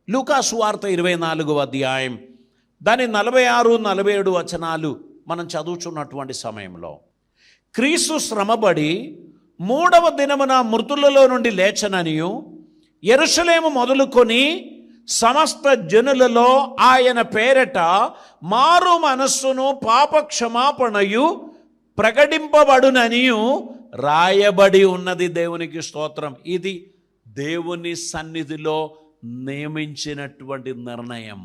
లూకా సువార్త 24వ అధ్యాయం దాని 46, 47 వచనాలు మనం చదువుచున్నటువంటి సమయంలో, క్రీస్తు శ్రమపడి 3వ దినమున మృతులలో నుండి లేచననియు యెరూషలేము మొదలుకొని సమస్త జనులలో ఆయన పేరట మారు మనస్సును పాప క్షమాపణయు ప్రకటింపబడుననియు రాయబడి ఉన్నది. దేవునికి స్తోత్రం. ఇది దేవుని సన్నిధిలో నియమించినటువంటి నిర్ణయం.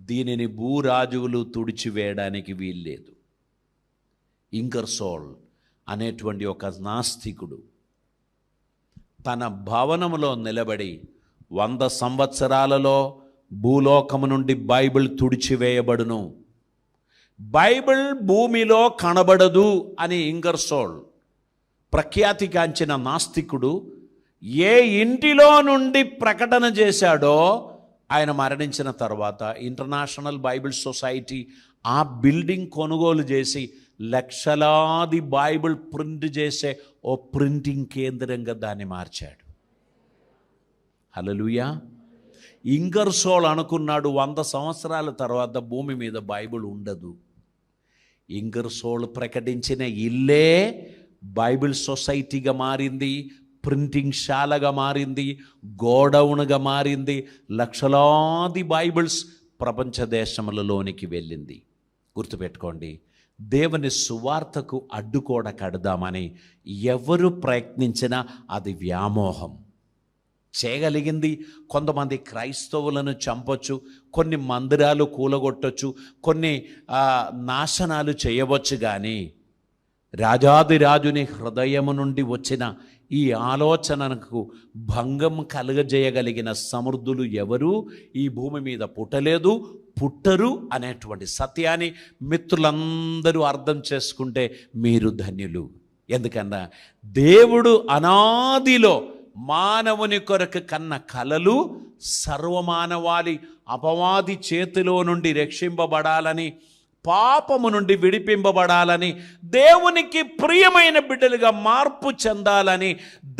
దీనిని భూరాజువులు తుడిచివేయడానికి వీల్లేదు. ఇంగర్సోల్ అనేటువంటి ఒక నాస్తికుడు తన భవనములో నిలబడి 100 సంవత్సరాలలో భూలోకము నుండి బైబిల్ తుడిచివేయబడును, బైబిల్ భూమిలో కనబడదు అని ఇంగర్సోల్ ప్రఖ్యాతిగాంచిన నాస్తికుడు ఏ ఇంటిలో నుండి ప్రకటన చేశాడో, ఆయన మరణించిన తర్వాత ఇంటర్నేషనల్ బైబిల్ సొసైటీ ఆ బిల్డింగ్ కొనుగోలు చేసి లక్షలాది బైబిల్ ప్రింట్ చేసే ఓ ప్రింటింగ్ కేంద్రంగా దాన్ని మార్చాడు. హల్లెలూయా. ఇంగర్సోల్ అనుకున్నాడు 100 సంవత్సరాల తర్వాత భూమి మీద బైబిల్ ఉండదు. ఇంగర్సోల్ ప్రకటించిన ఇల్లే బైబిల్ సొసైటీగా మారింది, ప్రింటింగ్ శాలగా మారింది, గోడౌన్గా మారింది. లక్షలాది బైబిల్స్ ప్రపంచ దేశములలోనికి వెళ్ళింది. గుర్తుపెట్టుకోండి, దేవుని సువార్తకు అడ్డుకోడ కడదామని ఎవరు ప్రయత్నించినా అది వ్యామోహం. చేయగలిగింది కొంతమంది క్రైస్తవులను చంపొచ్చు, కొన్ని మందిరాలు కూలగొట్టొచ్చు, కొన్ని నాశనాలు చేయవచ్చు. కానీ రాజాదిరాజుని హృదయము నుండి వచ్చిన ఈ ఆలోచనకు భంగం కలుగజేయగలిగిన సమర్థులు ఎవరు ఈ భూమి మీద పుట్టలేదు, పుట్టరు అనేటువంటి సత్యాన్ని మిత్రులందరూ అర్థం చేసుకుంటే మీరు ధన్యులు. ఎందుకన్నా దేవుడు అనాదిలో మానవుని కొరకు కన్న కలలు సర్వమానవాళి అపవాది చేతిలో నుండి రక్షింపబడాలని, పాపము నుండి విడిపింపబడాలని, దేవునికి ప్రియమైన బిడ్డలుగా మార్పు చెందాలని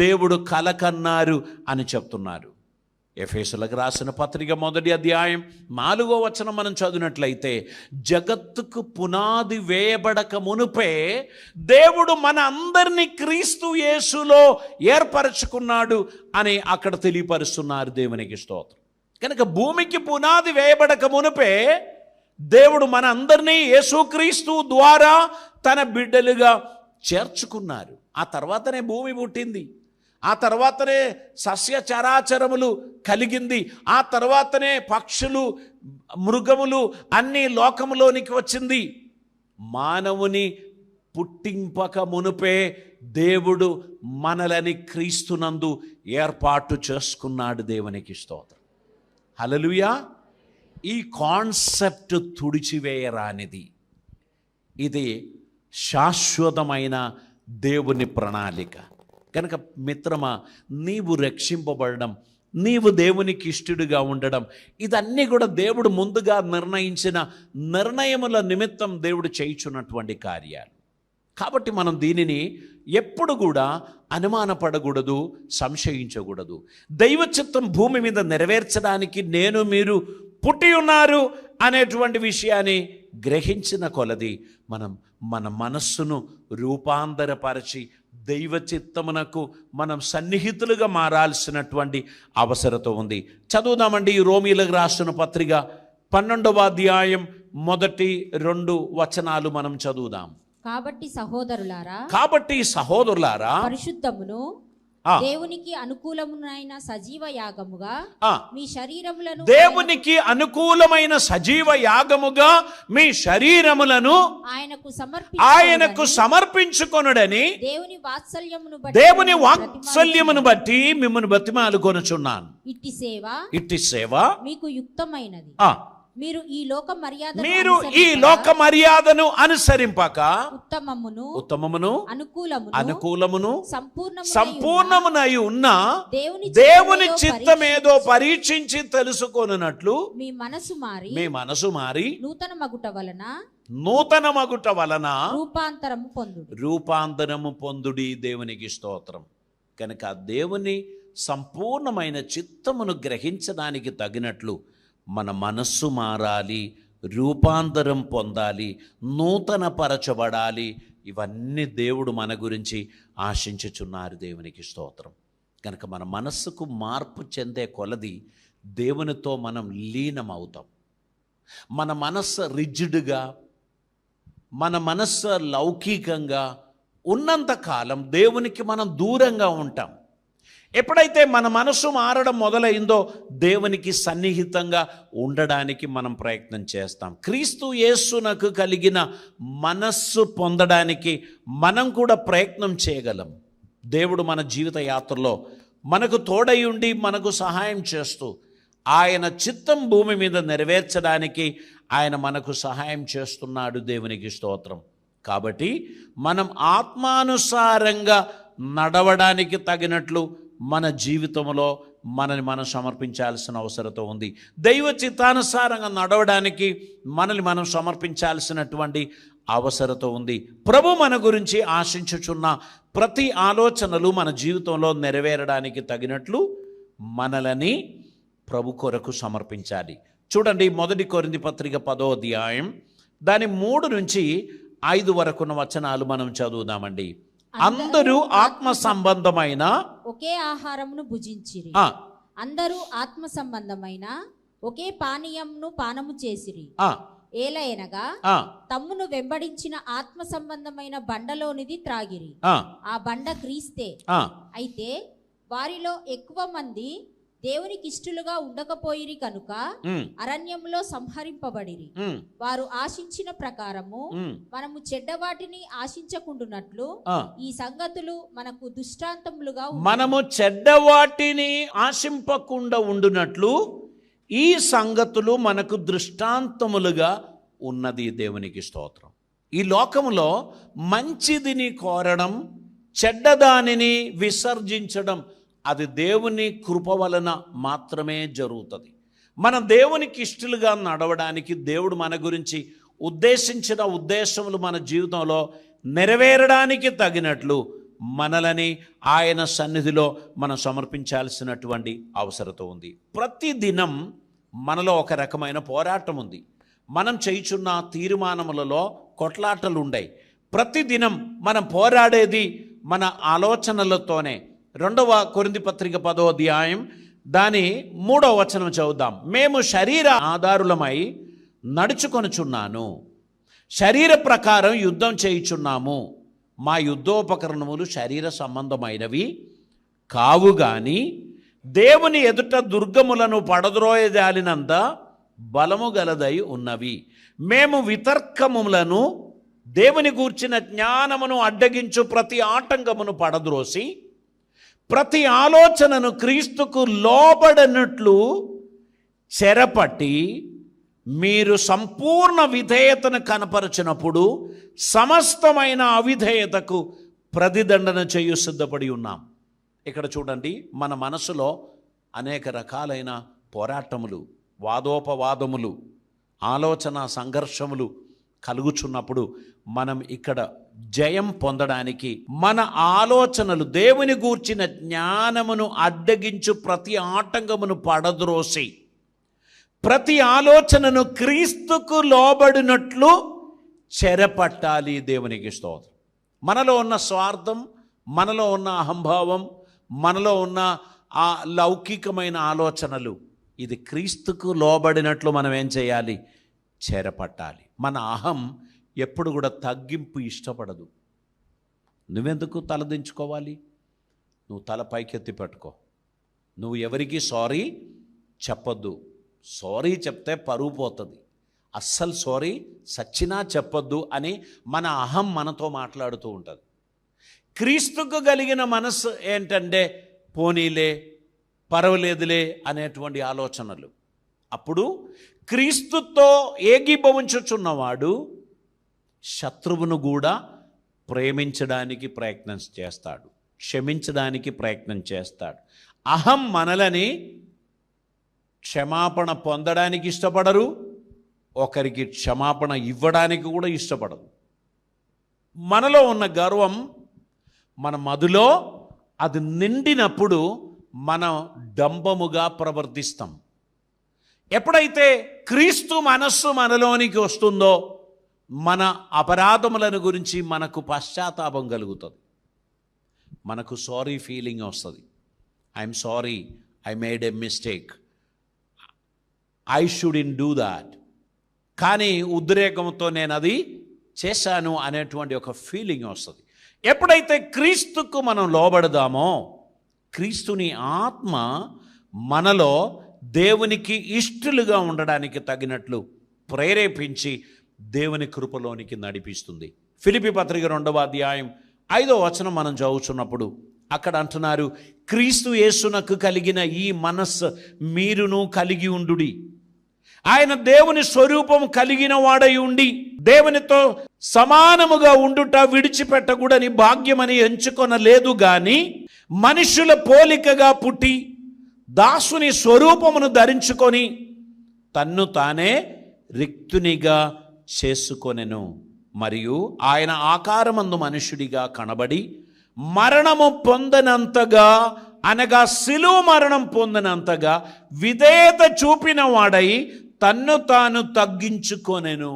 దేవుడు కల కన్నారు అని చెప్తున్నారు. ఎఫెసీయులకు రాసిన పత్రిక 1వ అధ్యాయం 4వ వచనం మనం చదివినట్లయితే, జగత్తుకు పునాది వేయబడక మునుపే దేవుడు మన అందరినీ క్రీస్తు యేసులో ఏర్పరచుకున్నాడు అని అక్కడ తెలియపరుస్తున్నారు. దేవునికి స్తోత్రం. కనుక భూమికి పునాది వేయబడక మునుపే దేవుడు మన అందరినీ యేసుక్రీస్తు ద్వారా తన బిడ్డలుగా చేర్చుకున్నారు. ఆ తర్వాతనే భూమి పుట్టింది, ఆ తర్వాతనే సస్య చరాచరములు కలిగింది, ఆ తర్వాతనే పక్షులు మృగములు అన్ని లోకములోనికి వచ్చింది. మానవుని పుట్టింపక మునుపే దేవుడు మనలని క్రీస్తునందు ఏర్పాటు చేసుకున్నాడు. దేవునికి స్తోత్రం. హల్లెలూయా. ఈ కాన్సెప్ట్ తుడిచివేయరానిది. ఇది శాశ్వతమైన దేవుని ప్రణాళిక. కనుక మిత్రమా, నీవు రక్షింపబడడం, నీవు దేవునికి ఇష్టడుగా ఉండడం, ఇదన్నీ కూడా దేవుడు ముందుగా నిర్ణయించిన నిర్ణయముల నిమిత్తం దేవుడు చేయుచున్నటువంటి కార్యాలు. కాబట్టి మనం దీనిని ఎప్పుడు కూడా అనుమానపడకూడదు, సంశయించకూడదు. దైవ చిత్తం భూమి మీద నెరవేర్చడానికి నేను మీరు పుట్టి ఉన్నారు అనేటువంటి విషయాన్ని గ్రహించిన కొలది మనం మన మనస్సును రూపాంతరపరిచి దైవ చిత్తమునకు మనం సన్నిహితులుగా మారాల్సినటువంటి అవసరత ఉంది. చదువుదామండి ఈ రోమీయులకు రాసిన పత్రిక 12వ అధ్యాయం 1-2 వచనాలు మనం చదువుదాం. కాబట్టి సహోదరులారా పరిశుద్ధమును దేవునికి అనుకూలమైన సజీవ యాగముగా మీ శరీరములను, దేవునికి అనుకూలమైన సజీవ యాగముగా మీ శరీరములను ఆయనకు సమర్పించుకొనుడని దేవుని వాత్సల్యమును బట్టి మిమ్మల్ని బతిమాలుకొనుచున్నాను. ఇట్టి సేవ మీకు యుక్తమైనది. మీరు ఈ లోక మర్యాదను అనుసరింపక ఉత్తమమును అనుకూలమును సంపూర్ణమునై ఉన్న దేవుని చిత్తమేదో పరీక్షించి తెలుసుకొనున్నట్లు మీ మనసు మారి నూతన మగుట వలన రూపాంతరము పొందుడి. దేవునికి స్తోత్రం. కనుక దేవుని సంపూర్ణమైన చిత్తమును గ్రహించడానికి తగినట్లు మన మనస్సు మారాలి, రూపాంతరం పొందాలి, నూతన పరచబడాలి. ఇవన్నీ దేవుడు మన గురించి ఆశించుచున్నారు. దేవునికి స్తోత్రం. కనుక మన మనస్సుకు మార్పు చెందే కొలది దేవునితో మనం లీనమవుతాం. మన మనస్సు రిజిడ్గా, మన మనస్సు లౌకికంగా ఉన్నంతకాలం దేవునికి మనం దూరంగా ఉంటాం. ఎప్పుడైతే మన మనస్సు మారడం మొదలైందో దేవునికి సన్నిహితంగా ఉండడానికి మనం ప్రయత్నం చేస్తాం. క్రీస్తు యేసునకు కలిగిన మనస్సు పొందడానికి మనం కూడా ప్రయత్నం చేయగలం. దేవుడు మన జీవిత యాత్రలో మనకు తోడై ఉండి మనకు సహాయం చేస్తూ ఆయన చిత్తం భూమి మీద నెరవేర్చడానికి ఆయన మనకు సహాయం చేస్తున్నాడు. దేవునికి స్తోత్రం. కాబట్టి మనం ఆత్మానుసారంగా నడవడానికి తగినట్లు మన జీవితంలో మనని మనం సమర్పించాల్సిన అవసరత ఉంది. దైవ చిత్తానుసారంగా నడవడానికి మనల్ని మనం సమర్పించాల్సినటువంటి అవసరత ఉంది. ప్రభు మన గురించి ఆశించుచున్న ప్రతి ఆలోచనలు మన జీవితంలో నెరవేరడానికి తగినట్లు మనలని ప్రభు కొరకు సమర్పించాలి. చూడండి, 1 కొరింథీ పత్రిక 10వ అధ్యాయం దాని 3 నుంచి 5 వరకున్న వచనాలు మనం చదువుదామండి. అందరూ ఆత్మ సంబంధమైన ఒకే ఆహారమును భుజించిరి, అందరూ ఆత్మ సంబంధమైన ఒకే పానీయమును పానము చేసిరి. ఏలయనగా తమ్మును వెంబడించిన ఆత్మ సంబంధమైన బండలోనిది త్రాగిరి. ఆ బండ క్రీస్తే. అయితే వారిలో ఎక్కువ మంది దేవునికి ఇష్టలుగా ఉండకపోయిరి కనుక అరణ్యంలో సంహరింపబడిరి. వారు ఆశించిన ప్రకారము మనము చెడ్డవాటిని ఆశించకుండునట్లు ఈ సంగతులు మనకు దృష్టాంతములుగా, మనము చెడ్డవాటిని ఆశింపకుండా ఉండునట్లు ఈ సంగతులు మనకు దృష్టాంతములుగా ఉన్నది. దేవునికి స్తోత్రం. ఈ లోకములో మంచిదిని కోరడం, చెడ్డదానిని విసర్జించడం అది దేవుని కృప వలన మాత్రమే జరుగుతుంది. మన దేవునికి ఇష్టలుగా నడవడానికి దేవుడు మన గురించి ఉద్దేశించిన ఉద్దేశములు మన జీవితంలో నెరవేరడానికి తగినట్లు మనలని ఆయన సన్నిధిలో మనం సమర్పించాల్సినటువంటి అవసరత ఉంది. ప్రతిదినం మనలో ఒక రకమైన పోరాటం ఉంది. మనం చేయుచున్న తీర్మానములలో కొట్లాటలు ఉన్నాయి. ప్రతిదినం మనం పోరాడేది మన ఆలోచనలతోనే. 2వ కొరింథీ పత్రిక 10వ అధ్యాయం దాని 3వ వచనం చదువుదాం. మేము శరీర ఆధారులమై నడుచుకొనుచున్నాను, శరీర ప్రకారం యుద్ధం చేయుచున్నాము. మా యుద్ధోపకరణములు శరీర సంబంధమైనవి కావు గాని దేవుని ఎదుట దుర్గములను పడద్రోయజాలినంత బలము గలదై ఉన్నవి. మేము వితర్కములను, దేవుని గూర్చిన జ్ఞానమును అడ్డగించు ప్రతి ఆటంకమును పడద్రోసి ప్రతి ఆలోచనను క్రీస్తుకు లోబడినట్లు చెరపట్టి మీరు సంపూర్ణ విధేయతను కనపరచినప్పుడు సమస్తమైన అవిధేయతకు ప్రతిదండన చేయు సిద్ధపడి ఉన్నాం. ఇక్కడ చూడండి, మన మనసులో అనేక రకాలైన పోరాటములు, వాదోపవాదములు, ఆలోచన సంఘర్షములు కలుగుచున్నప్పుడు మనం ఇక్కడ జయం పొందడానికి మన ఆలోచనలు దేవుని గూర్చిన జ్ఞానమును అడ్డగించు ప్రతి ఆటంకమును పడద్రోసి ప్రతి ఆలోచనను క్రీస్తుకు లోబడినట్లు చెరపట్టాలి. దేవునికి స్తోత్రం. మనలో ఉన్న స్వార్థం, మనలో ఉన్న అహంభావం, మనలో ఉన్న ఆ లౌకికమైన ఆలోచనలు, ఇది క్రీస్తుకు లోబడినట్లు మనం ఏం చేయాలి? చెరపట్టాలి. మన అహం ఎప్పుడు కూడా తగ్గింపు ఇష్టపడదు. నువ్వెందుకు తలదించుకోవాలి? నువ్వు తల పైకెత్తి పెట్టుకో. నువ్వు ఎవరికి సారీ చెప్పొద్దు. సారీ చెప్తే పరువు పోతుంది. అస్సలు సారీ సచ్చినా చెప్పొద్దు అని మన అహం మనతో మాట్లాడుతూ ఉంటుంది. క్రీస్తుకు కలిగిన మనసు ఏంటంటే పోనీలే, పర్వాలేదులే అనేటువంటి ఆలోచనలు. అప్పుడు క్రీస్తుతో ఏకీభవించుచున్నవాడు శత్రువును కూడా ప్రేమించడానికి ప్రయత్నం చేస్తాడు, క్షమించడానికి ప్రయత్నం చేస్తాడు. అహం మనలని క్షమాపణ పొందడానికి ఇష్టపడరు, ఒకరికి క్షమాపణ ఇవ్వడానికి కూడా ఇష్టపడదు. మనలో ఉన్న గర్వం మన మదిలో అది నిండినప్పుడు మనం డంబముగా ప్రవర్తిస్తాం. ఎప్పుడైతే క్రీస్తు మనస్సు మనలోనికి వస్తుందో మన అపరాధములను గురించి మనకు పశ్చాత్తాపం కలుగుతుంది, మనకు సారీ ఫీలింగ్ వస్తుంది. I'm sorry, I made a mistake, I shouldn't do that. కానీ ఉద్రేకంతో నేను అది చేశాను అనేటువంటి ఒక ఫీలింగ్ వస్తుంది. ఎప్పుడైతే క్రీస్తుకు మనం లోబడదామో క్రీస్తుని ఆత్మ మనలో దేవునికి ఇష్టలుగా ఉండడానికి తగినట్లు ప్రేరేపించి దేవుని కృపలోనికి నడిపిస్తుంది. ఫిలిప్పీ పత్రిక 2వ అధ్యాయం 5వ వచనం మనం చదువుతున్నప్పుడు అక్కడ అంటున్నారు, క్రీస్తు యేసునకు కలిగిన ఈ మనస్సు మీరును కలిగి ఉండుడి. ఆయన దేవుని స్వరూపం కలిగిన వాడై ఉండి దేవునితో సమానముగా ఉండుట విడిచిపెట్టకూడని భాగ్యమని ఎంచుకొనలేదు గాని మనుషుల పోలికగా పుట్టి దాసుని స్వరూపమును ధరించుకొని తన్ను తానే రిక్తునిగా చేసుకొనెను. మరియు ఆయన ఆకారమందు మనుష్యుడిగా కనబడి మరణము పొందనంతగా, అనగా శిలువ మరణం పొందనంతగా విధేయత చూపిన వాడై తన్ను తాను తగ్గించుకొనెను.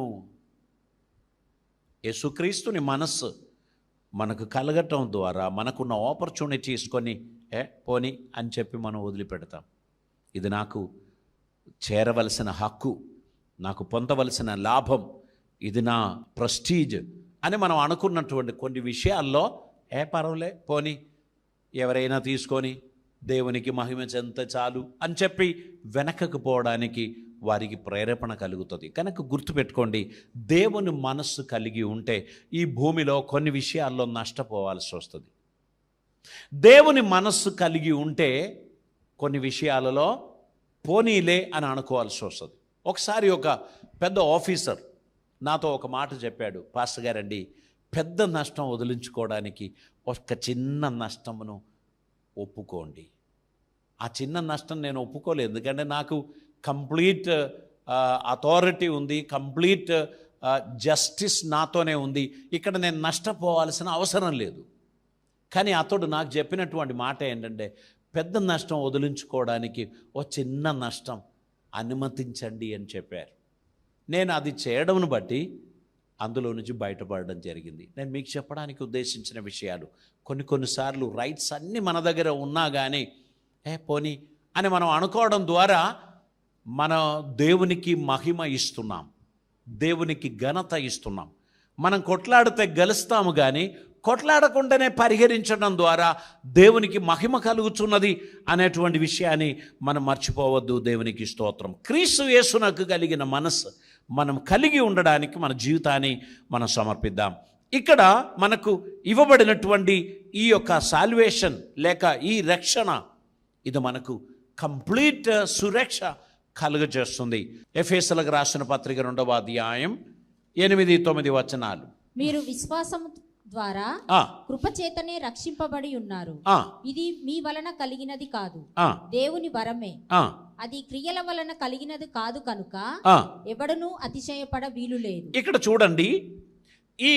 యేసుక్రీస్తుని మనస్సు మనకు కలగటం ద్వారా మనకున్న ఆపర్చునిటీస్కొని పోని అని చెప్పి మనం వదిలిపెడతాం. ఇది నాకు చేరవలసిన హక్కు, నాకు పొందవలసిన లాభం, ఇది నా ప్రెస్టీజ్ అని మనం అనుకున్నటువంటి కొన్ని విషయాల్లో పర్వాలే పోని, ఎవరైనా తీసుకొని దేవునికి మహిమ చెంత చాలు అని చెప్పి వెనకకు పోవడానికి వారికి ప్రేరేపణ కలుగుతుంది. కనుక గుర్తుపెట్టుకోండి, దేవుని మనస్సు కలిగి ఉంటే ఈ భూమిలో కొన్ని విషయాల్లో నష్టపోవాల్సి వస్తుంది. దేవుని మనస్సు కలిగి ఉంటే కొన్ని విషయాలలో పోనీలే అని అనుకోవాల్సి వస్తుంది. ఒకసారి ఒక పెద్ద ఆఫీసర్ నాతో ఒక మాట చెప్పాడు, పాస్టర్ గారండి, పెద్ద నష్టం వదిలించుకోవడానికి ఒక చిన్న నష్టమును ఒప్పుకోండి. ఆ చిన్న నష్టం నేను ఒప్పుకోలేదు, ఎందుకంటే నాకు కంప్లీట్ అథారిటీ ఉంది, కంప్లీట్ జస్టిస్ నాతోనే ఉంది, ఇక్కడ నేను నష్టపోవాల్సిన అవసరం లేదు. కానీ అతడు నాకు చెప్పినటువంటి మాట ఏంటంటే, పెద్ద నష్టం వదిలించుకోవడానికి ఒక చిన్న నష్టం అనుమతించండి అని చెప్పారు. నేను అది చేయడంను బట్టి అందులో నుంచి బయటపడడం జరిగింది. నేను మీకు చెప్పడానికి ఉద్దేశించిన విషయాలు కొన్నిసార్లు రైట్స్ అన్నీ మన దగ్గర ఉన్నా కానీ పోనీ అని మనం అనుకోవడం ద్వారా మనం దేవునికి మహిమ ఇస్తున్నాం, దేవునికి ఘనత ఇస్తున్నాం. మనం కొట్లాడితే గెలుస్తాము కానీ కొట్లాడకుండానే పరిహరించడం ద్వారా దేవునికి మహిమ కలుగుతున్నది అనేటువంటి విషయాన్ని మనం మర్చిపోవద్దు. దేవునికి స్తోత్రం. క్రీస్తు యేసునకు కలిగిన మనస్సు మనం కలిగి ఉండడానికి మన జీవితాన్ని మనం సమర్పిద్దాం. ఇక్కడ మనకు ఇవ్వబడినటువంటి ఈ యొక్క సాల్వేషన్ లేక ఈ రక్షణ, ఇది మనకు కంప్లీట్ సురక్ష కలుగజేస్తుంది. ఎఫెసీయులకు రాసిన పత్రిక 2వ అధ్యాయం 8-9 వచనాలు. మీరు విశ్వాసం ద్వారా కృపచేతనే రక్షింపబడి ఉన్నారు, ఇది మీ వలన కలిగినది కాదు, దేవుని వరమే, అది క్రియల వలన కలిగినది కాదు కనుక ఎవడునూ అతిశయపడ వీలు లేదు. ఇక్కడ చూడండి, ఈ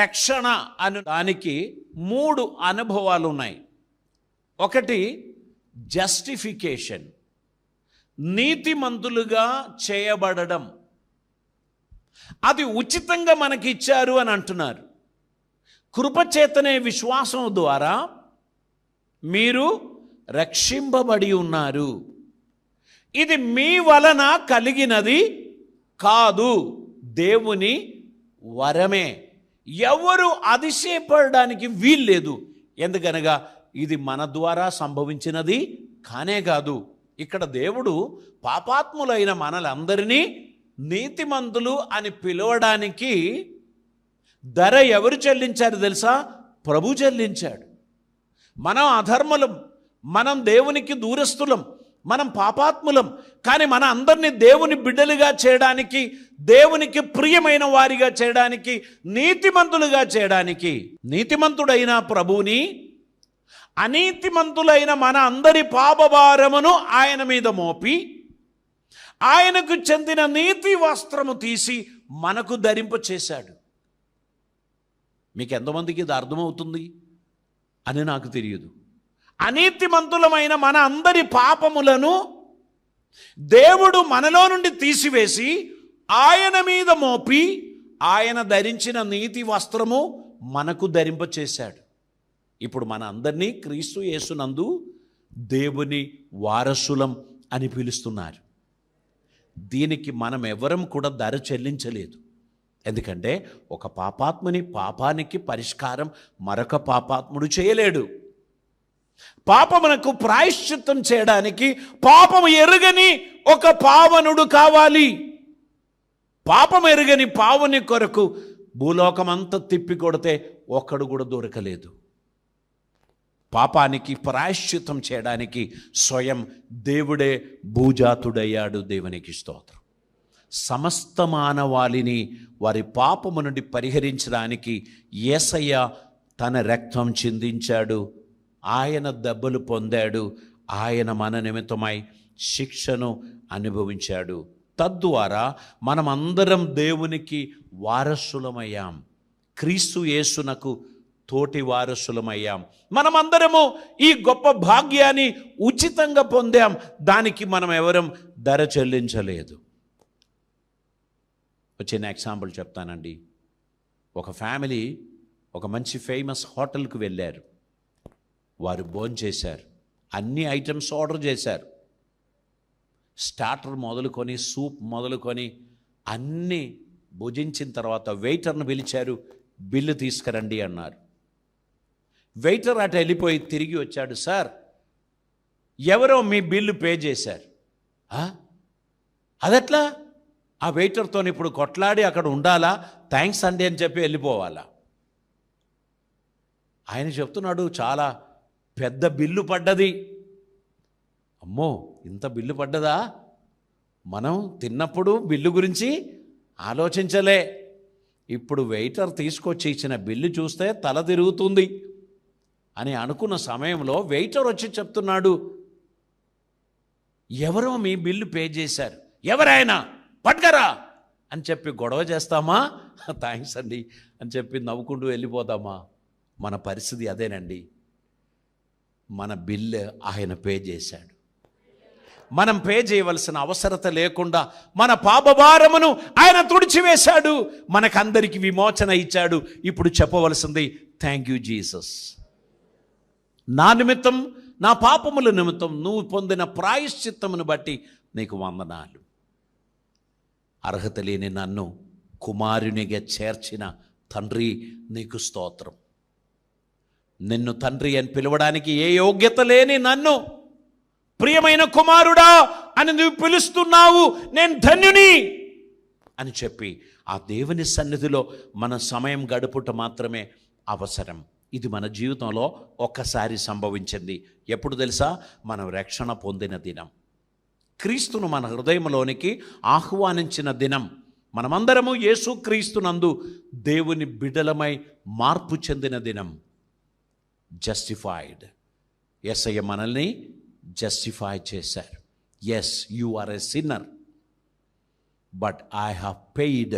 రక్షణ అనే దానికి 3 అనుభవాలు ఉన్నాయి. ఒకటి జస్టిఫికేషన్, నీతిమంతులుగా చేయబడడం. అది ఉచితంగా మనకి ఇచ్చారు అని అంటున్నారు. కృపచేతనే విశ్వాసం ద్వారా మీరు రక్షింపబడి ఉన్నారు, ఇది మీ వలన కలిగినది కాదు, దేవుని వరమే. ఎవరు అతిశయపడడానికి వీల్లేదు, ఎందుకనగా ఇది మన ద్వారా సంభవించినది కానే కాదు. ఇక్కడ దేవుడు పాపాత్ములైన మనలందరినీ నీతిమంతులు అని పిలవడానికి ధర ఎవరు చెల్లించారు తెలుసా? ప్రభు చెల్లించాడు. మనం అధర్ములం, మనం దేవునికి దూరస్తులం, మనం పాపాత్ములం. కానీ మన అందరినీ దేవుని బిడ్డలుగా చేయడానికి, దేవునికి ప్రియమైన వారిగా చేయడానికి, నీతిమంతులుగా చేయడానికి, నీతిమంతుడైన ప్రభువుని అనీతిమంతులైన మన అందరి పాపభారమును ఆయన మీద మోపి ఆయనకు చెందిన నీతి వస్త్రము తీసి మనకు ధరింప చేశాడు. మీకు ఎంతమందికి ఇది అర్థమవుతుంది అని నాకు తెలియదు. అనీతిమంతులమైన మన అందరి పాపములను దేవుడు మనలో నుండి తీసివేసి ఆయన మీద మోపి ఆయన ధరించిన నీతి వస్త్రము మనకు ధరింపచేశాడు. ఇప్పుడు మన అందరినీ క్రీస్తు యేసునందు దేవుని వారసులం అని పిలుస్తున్నారు. దీనికి మనం ఎవరం కూడా ధర చెల్లించలేదు. ఎందుకంటే ఒక పాపాత్ముని పాపానికి పరిష్కారం మరొక పాపాత్ముడు చేయలేడు. పాపమునకు ప్రాయశ్చిత్తం చేయడానికి పాపము ఎరుగని ఒక పావనుడు కావాలి. పాపం ఎరుగని పావుని కొరకు భూలోకమంతా తిప్పి కొడితే ఒక్కడు కూడా దొరకలేదు. పాపానికి ప్రాయశ్చిత్తం చేయడానికి స్వయం దేవుడే భూజాతుడయ్యాడు. దేవునికి స్తోత్రం. సమస్త మానవాళిని వారి పాపము నుండి పరిహరించడానికి యేసయ్య తన రక్తం చిందించాడు. ఆయన దెబ్బలు పొందాడు. ఆయన మన నిమిత్తమై శిక్షను అనుభవించాడు. తద్వారా మనమందరం దేవునికి వారసులమయ్యాం. క్రీస్తు యేసునకు తోటి వారసులమయ్యాం. మనమందరము ఈ గొప్ప భాగ్యాన్ని ఉచితంగా పొందాం. దానికి మనం ఎవరం ధర చెల్లించలేదు. చిన్న ఎగ్జాంపుల్ చెప్తానండి. ఒక ఫ్యామిలీ ఒక మంచి ఫేమస్ హోటల్కి వెళ్ళారు. వారు భోంచేశారు. అన్ని ఐటమ్స్ ఆర్డర్ చేశారు. స్టార్టర్ మొదలుకొని సూప్ మొదలుకొని అన్నీ భుజించిన తర్వాత వెయిటర్ను పిలిచారు. బిల్లు తీసుకురండి అన్నారు. వెయిటర్ అటు వెళ్ళిపోయి తిరిగి వచ్చాడు. సార్, ఎవరో మీ బిల్లు పే చేశారు. అదట్లా? ఆ వెయిటర్తో ఇప్పుడు కొట్లాడి అక్కడ ఉండాలా, థ్యాంక్స్ అండి అని చెప్పి వెళ్ళిపోవాలా? ఆయన చెప్తున్నాడు, చాలా పెద్ద బిల్లు పడ్డది. అమ్మో, ఇంత బిల్లు పడ్డదా? మనం తిన్నప్పుడు బిల్లు గురించి ఆలోచించలే. ఇప్పుడు వెయిటర్ తీసుకొచ్చి ఇచ్చిన బిల్లు చూస్తే తల తిరుగుతుంది అని అనుకున్న సమయంలో వెయిటర్ వచ్చి చెప్తున్నాడు, ఎవరో మీ బిల్లు పే చేశారు, ఎవరైనా పట్టుకరా అని చెప్పి గొడవ చేస్తామా? థ్యాంక్స్ అండి అని చెప్పి నవ్వుకుంటూ వెళ్ళిపోతామా? మన పరిస్థితి అదేనండి. మన బిల్లు ఆయన పే చేశాడు. మనం పే చేయవలసిన అవసరత లేకుండా మన పాపభారమును ఆయన తుడిచివేశాడు. మనకందరికి విమోచన ఇచ్చాడు. ఇప్పుడు చెప్పవలసింది థ్యాంక్ యూ జీసస్. నా నిమిత్తం, నా పాపముల నిమిత్తం నువ్వు పొందిన ప్రాయశ్చిత్తమును బట్టి నీకు వందనాలు. అర్హత లేని నన్ను కుమారునిగా చేర్చిన తండ్రి నీకు స్తోత్రం. నిన్ను తండ్రి అని పిలవడానికి ఏ యోగ్యత లేని నన్ను ప్రియమైన కుమారుడా అని నువ్వు పిలుస్తున్నావు, నేను ధన్యుని అని చెప్పి ఆ దేవుని సన్నిధిలో మన సమయం గడుపుట మాత్రమే అవసరం. ఇది మన జీవితంలో ఒక్కసారి సంభవించింది. ఎప్పుడు తెలుసా? మనం రక్షణ పొందిన దినం, క్రీస్తును మన హృదయంలోనికి ఆహ్వానించిన దినం. మనమందరము యేసు క్రీస్తునందు దేవుని బిడ్డలమై మార్పు చెందిన దినం. జస్టిఫైడ్. యేసయ్య మనల్ని జస్టిఫై చేశారు. Yes, you are a sinner, but I have paid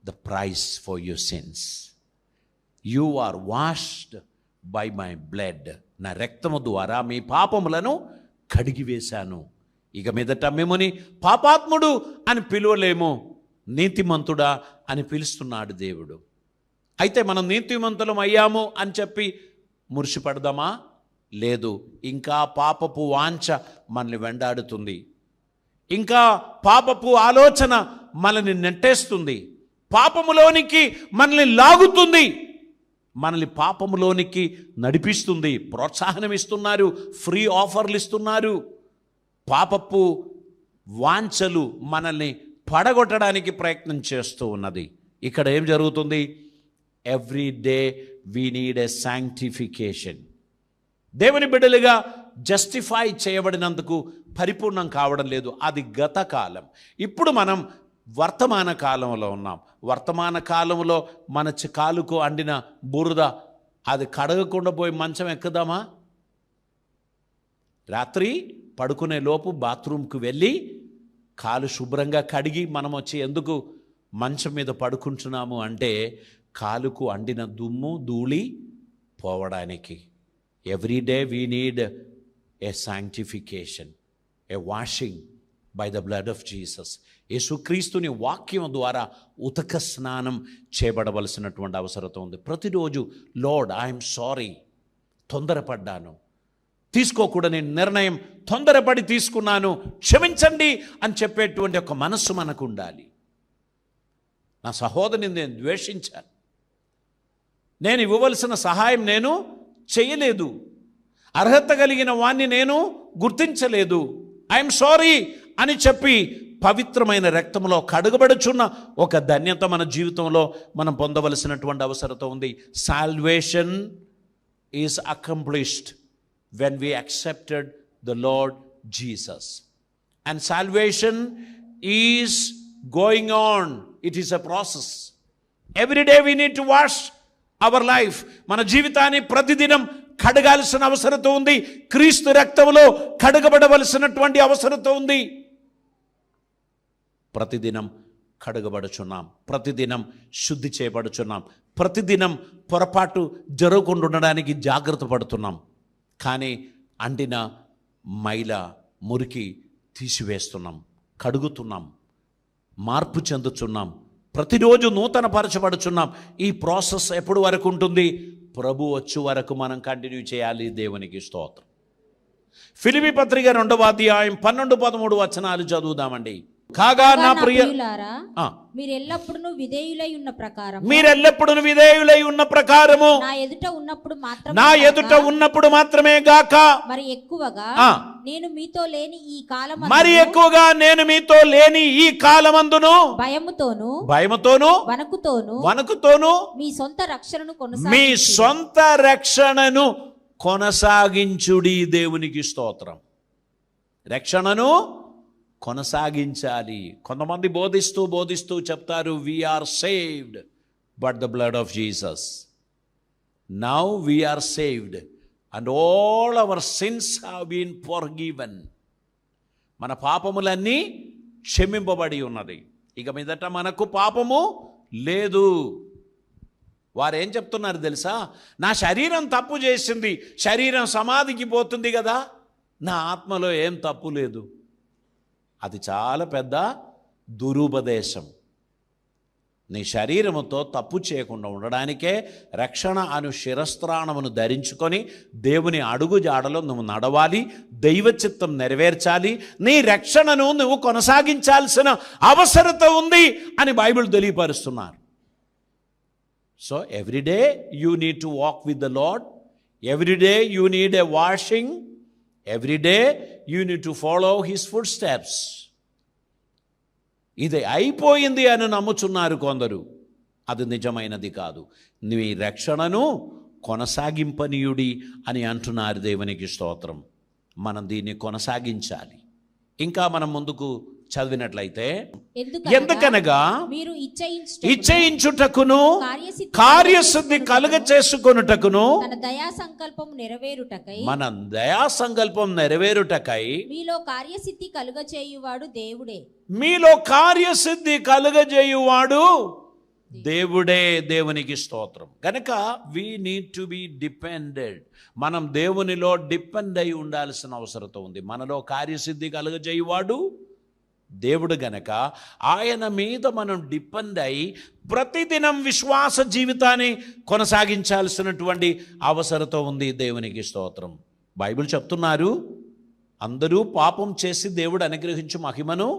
the price for your sins. You are washed by my blood. నా రక్తము ద్వారా మీ పాపములను కడిగివేశాను. ఇక మీదట మిమ్మల్ని పాపాత్ముడు అని పిలువలేము, నీతిమంతుడా అని పిలుస్తున్నాడు దేవుడు. అయితే మనం నీతిమంతులం అయ్యాము అని చెప్పి మురిసిపడదామా? లేదు. ఇంకా పాపపు వాంఛ మనల్ని వెంటాడుతుంది. ఇంకా పాపపు ఆలోచన మనల్ని నెట్టేస్తుంది. పాపములోనికి మనల్ని లాగుతుంది. మనల్ని పాపములోనికి నడిపిస్తుంది. ప్రోత్సాహనం ఇస్తున్నారు, ఫ్రీ ఆఫర్లు ఇస్తున్నారు. పాపపు వాంఛలు మనల్ని పడగొట్టడానికి ప్రయత్నం చేస్తూ ఉన్నది. ఇక్కడ ఏం జరుగుతుంది? Every day we need a sanctification. దేవుని బిడ్డలుగా జస్టిఫై చేయబడినందుకు పరిపూర్ణం కావడం లేదు. అది గత కాలం. ఇప్పుడు మనం వర్తమాన కాలంలో ఉన్నాం. వర్తమాన కాలంలో మన కాలుకు అండిన బురద అది కడగకుండా పోయి మంచం ఎక్కుదామా? రాత్రి పడుకునే లోపు బాత్రూమ్కి వెళ్ళి కాలు శుభ్రంగా కడిగి మనం వచ్చి ఎందుకు మంచం మీద పడుకుంటున్నాము అంటే కాలుకు అండిన దుమ్ము ధూళి పోవడానికి. Every day we need a sanctification, A washing by the blood of Jesus. యేసుక్రీస్తుని వాక్యం ద్వారా ఉతక స్నానం చేయబడవలసినటువంటి అవసరం ఉంది. ప్రతిరోజు లార్డ్ ఐఎమ్ సారీ, తొందరపడ్డాను, తీసుకోకూడని నిర్ణయం తొందరపడి తీసుకున్నాను, క్షమించండి అని చెప్పేటువంటి ఒక మనస్సు మనకు ఉండాలి. నా సహోదరుని నేను ద్వేషించాను, నేను ఇవ్వవలసిన సహాయం నేను చేయలేదు, అర్హత కలిగిన వాణ్ణి నేను గుర్తించలేదు, ఐఎమ్ సారీ అని చెప్పి పవిత్రమైన రక్తంలో కడుగబడుచున్న ఒక ధన్యత మన జీవితంలో మనం పొందవలసినటువంటి అవసరం ఉంది. Salvation is accomplished when we accepted the Lord Jesus, and salvation is going on. It is a process. Every day we need to wash our life. మన జీవితాన్ని ప్రతిదినం కడగాల్సిన అవసరం ఉంది. క్రీస్తు రక్తంలో కడగబడవలసినటువంటి అవసరం ఉంది. ప్రతిదినం కడగబడుచున్నాం, ప్రతిదినం శుద్ధి చేయబడుచున్నాం, ప్రతిదినం పొరపాటు జరగకుండా ఉండడానికి జాగ్రత్త పడుతున్నాం. కానీ అంటిన మైల మురికి తీసివేస్తున్నాం, కడుగుతున్నాం, మార్పు చెందుతున్నాం, ప్రతిరోజు నూతన పరచబడుచున్నాం. ఈ ప్రాసెస్ ఎప్పటి వరకు ఉంటుంది? ప్రభు వచ్చే వరకు మనం కంటిన్యూ చేయాలి. దేవునికి స్తోత్రం. ఫిలిప్పీ పత్రిక 2వ అధ్యాయం 12-13 వచనాలు చదువుదామండి. కాగా నా ప్రియులారా, మీరు ఎల్లప్పుడూ విధేయులై ఉన్న ప్రకారము నా ఎదుట ఉన్నప్పుడు మాత్రమే గాక మరి ఎక్కువగా నేను మీతో లేని ఈ కాలమందును భయముతోను వణకుతోను మీ సొంత రక్షణను కొనసాగించుడి. దేవునికి స్తోత్రం. రక్షణను కొనసాగించాలి. కొంతమంది బోధిస్తూ చెప్తారు, we're saved but the blood of Jesus. Now we're saved and all our sins have been forgiven. మన పాపములన్నీ క్షమింపబడి ఉన్నది. ఇక మీదట మనకు పాపము లేదు. వారు ఏం చెప్తున్నారు తెలుసా? నా శరీరం తప్పు చేసింది, శరీరం సమాధికి పోతుంది కదా, నా ఆత్మలో ఏం తప్పు లేదు. అది చాలా పెద్ద దురుపదేశం. నీ శరీరముతో తప్పు చేయకుండా ఉండడానికే రక్షణ అను శిరస్త్రాణమును ధరించుకొని దేవుని అడుగు జాడలో నువ్వు నడవాలి, దైవ చిత్తం నెరవేర్చాలి, నీ రక్షణను నువ్వు కొనసాగించాల్సిన అవసరత ఉంది అని బైబిల్ తెలియపరుస్తున్నారు. So everyday you need to walk with the Lord, everyday you need a washing, everyday you need to follow his footsteps. ఇది అయిపోయింది అని నమ్ముచున్నారు కొందరు. అది నిజమైనది కాదు. నీ రక్షణను కొనసాగింపనీయుడి అని అంటున్నారు. దేవునికి స్తోత్రం. మనం దీన్ని కొనసాగించాలి. ఇంకా మనం ముందుకు చదివినట్లయితే, ఎందుకనగా మీరు ఇచ్చయించుటకును కార్యసిద్ధి కలుగ చేసుకొనుటకును మన దయా సంకల్పం నెరవేరుటకై మీలో కార్యసిద్ధి కలుగజేయువాడు దేవుడే. దేవునికి స్తోత్రం. కనుక we need to be depended. మనం దేవునిలో డిపెండ్ అయి ఉండాల్సిన అవసరం ఉంది. మనలో కార్యసిద్ధి కలుగజేయువాడు దేవుడు గనక ఆయన మీద మనం డిపెండ్ అయి ప్రతిదినం విశ్వాస జీవితాన్ని కొనసాగించాల్సినటువంటి అవసరత ఉంది. దేవునికి స్తోత్రం. బైబిల్ చెప్తున్నారు, అందరూ పాపం చేసి దేవుడు అనుగ్రహించు మహిమను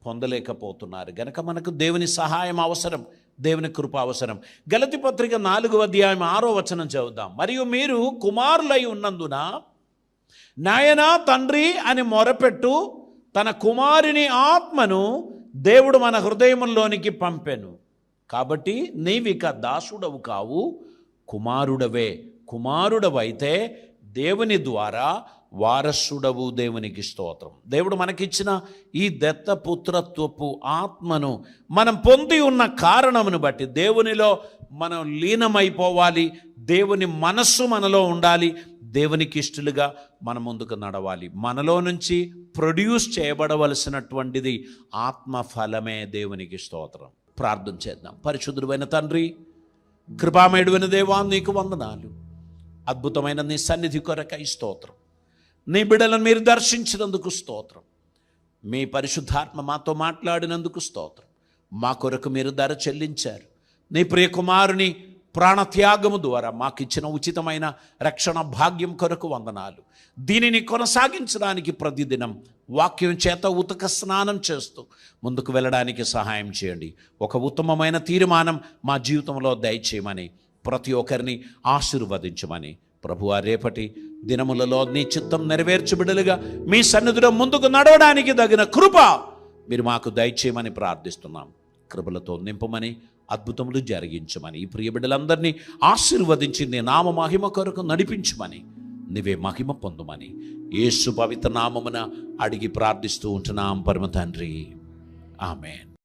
పొందలేకపోతున్నారు. గనక మనకు దేవుని సహాయం అవసరం, దేవుని కృప అవసరం. గలతీ పత్రిక 4వ అధ్యాయం 6వ వచనం చదువుదాం. మరియు మీరు కుమారులై ఉన్నందున నాయనా తండ్రి అని మొరపెట్టు తన కుమారుని ఆత్మను దేవుడు మన హృదయములోనికి పంపెను. కాబట్టి నీవిక దాసుడవు కావు, కుమారుడవే. కుమారుడవైతే దేవుని ద్వారా వారసుడవు. దేవునికి స్తోత్రం. దేవుడు మనకిచ్చిన ఈ దత్తపుత్రత్వపు ఆత్మను మనం పొంది ఉన్న కారణమును బట్టి దేవునిలో మనం లీనమైపోవాలి. దేవుని మనస్సు మనలో ఉండాలి. దేవునికి ఇష్టలుగా మన ముందుకు నడవాలి. మనలో నుంచి ప్రొడ్యూస్ చేయబడవలసినటువంటిది ఆత్మఫలమే. దేవునికి స్తోత్రం. ప్రార్థన చేద్దాం. పరిశుద్ధుడైన తండ్రి, కృపామయుడైన దేవా, నీకు వందనాలు. అద్భుతమైన నీ సన్నిధి కొరకై స్తోత్రం. నీ బిడ్డలను మీరు దర్శించినందుకు స్తోత్రం. మీ పరిశుద్ధాత్మ మాతో మాట్లాడినందుకు స్తోత్రం. మా కొరకు మీరు ధర చెల్లించారు. నీ ప్రియకుమారుని ప్రాణత్యాగము ద్వారా మాకు ఇచ్చిన ఉచితమైన రక్షణ భాగ్యం కొరకు వందనాలు. దీనిని కొనసాగించడానికి ప్రతిదినం వాక్యం చేత ఉతక స్నానం చేస్తూ ముందుకు వెళ్ళడానికి సహాయం చేయండి. ఒక ఉత్తమమైన తీర్మానం మా జీవితంలో దయచేయమని, ప్రతి ఒక్కరిని ఆశీర్వదించమని ప్రభువా, రేపటి దినములలో నీ చిత్తం నెరవేర్చు బిడ్డలుగా మీ సన్నిధిలో ముందుకు నడవడానికి తగిన కృప మీరు మాకు దయచేయమని ప్రార్థిస్తున్నాం. కృపలతో నింపమని, అద్భుతములు జరిగించమని, ఈ ప్రియ బిడ్డలందరినీ ఆశీర్వదించి నీ నామ మహిమ కొరకు నడిపించమని, నీవే మహిమ పొందుమని యేసు పవిత్ర నామమున అడిగి ప్రార్థిస్తూ ఉంటున్నాం పరమ తండ్రి. ఆమేన్.